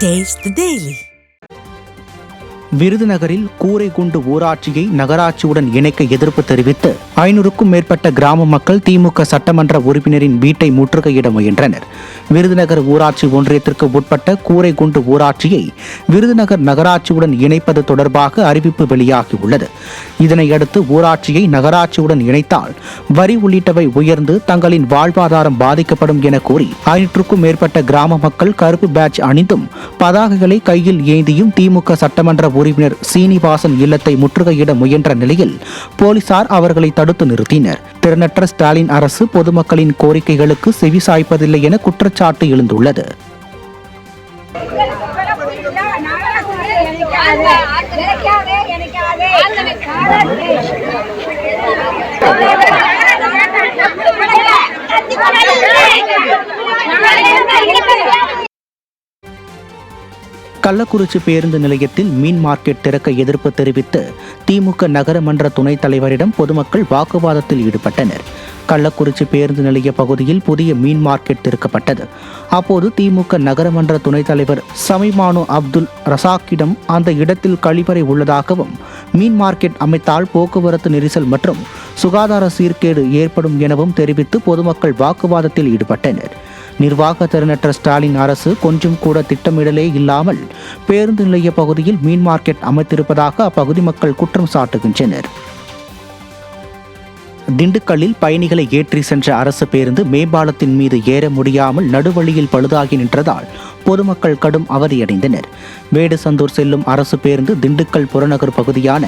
Taste the Daily. விருதுநகரில் கூரைகுண்டு ஊராட்சியை நகராட்சியுடன் இணைக்க எதிர்ப்பு தெரிவித்து 500க்கும் மேற்பட்ட கிராம மக்கள் திமுக சட்டமன்ற உறுப்பினரின் வீட்டை முற்றுகையிட முயன்றனர். விருதுநகர் ஊராட்சி ஒன்றியத்திற்கு உட்பட்ட கூரைகுண்டு ஊராட்சியை விருதுநகர் நகராட்சியுடன் இணைப்பது தொடர்பாக அறிவிப்பு வெளியாகியுள்ளது. இதனையடுத்து ஊராட்சியை நகராட்சியுடன் இணைத்தால் வரி உள்ளிட்டவை உயர்ந்து தங்களின் வாழ்வாதாரம் பாதிக்கப்படும் என கூறி 500க்கும் மேற்பட்ட கிராம மக்கள் கருப்பு பேட்ஜ் அணிந்தும் பதாகைகளை கையில் ஏந்தியும் திமுக சட்டமன்ற உறுப்பினர் சீனிவாசன் இல்லத்தை முற்றுகையிட முயன்ற நிலையில் போலீசார் அவர்களை தடுத்து நிறுத்தினர். திறனற்ற ஸ்டாலின் அரசு பொதுமக்களின் கோரிக்கைகளுக்கு செவிசாய்ப்பதில்லை என குற்றச்சாட்டு எழுந்துள்ளது. கள்ளக்குறிச்சி பேருந்து நிலையத்தில் மீன் மார்க்கெட் திறக்க எதிர்ப்பு தெரிவித்து திமுக நகரமன்ற துணைத் தலைவரிடம் பொதுமக்கள் வாக்குவாதத்தில் ஈடுபட்டனர். கள்ளக்குறிச்சி பேருந்து நிலைய பகுதியில் புதிய மீன் மார்க்கெட் திறக்கப்பட்டது. அப்போது திமுக நகரமன்ற துணைத் தலைவர் சமிமானு அப்துல் ரசாக்கிடம் அந்த இடத்தில் கழிவறை உள்ளதாகவும் மீன் மார்க்கெட் அமைத்தால் போக்குவரத்து நெரிசல் மற்றும் சுகாதார சீர்கேடு ஏற்படும் எனவும் தெரிவித்து பொதுமக்கள் வாக்குவாதத்தில் ஈடுபட்டனர். நிர்வாக திறனற்ற ஸ்டாலின் அரசு கொஞ்சம் கூட திட்டமிடலே இல்லாமல் பேருந்து நிலைய பகுதியில் மீன் மார்க்கெட் அமைத்திருப்பதாக அப்பகுதி மக்கள் குற்றம் சாட்டுகின்றனர். திண்டுக்கல்லில் பயணிகளை ஏற்றி சென்ற அரசு பேருந்து மேம்பாலத்தின் மீது ஏற முடியாமல் நடுவழியில் பழுதாகி நின்றதால் பொதுமக்கள் கடும் அவதியடைந்தனர். வேடசந்தூர் செல்லும் அரசு பேருந்து திண்டுக்கல் புறநகர் பகுதியான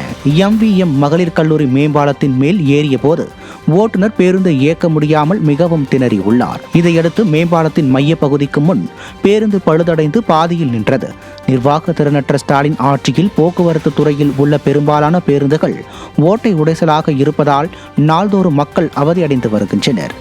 MVM மகளிர் கல்லூரி மேம்பாலத்தின் மேல் ஏறிய போது ஓட்டுநர் பேருந்தை இயக்க முடியாமல் மிகவும் திணறி உள்ளார். இதையடுத்து மேம்பாலத்தின் மைய பகுதிக்கு முன் பேருந்து பழுதடைந்து பாதியில் நின்றது. நிர்வாக திறனற்ற ஸ்டாலின் ஆட்சியில் போக்குவரத்து துறையில் உள்ள பெரும்பாலான பேருந்துகள் ஓட்டை உடைசலாக இருப்பதால் நாள்தோறும் மக்கள் அவதியடைந்து வருகின்றனர்.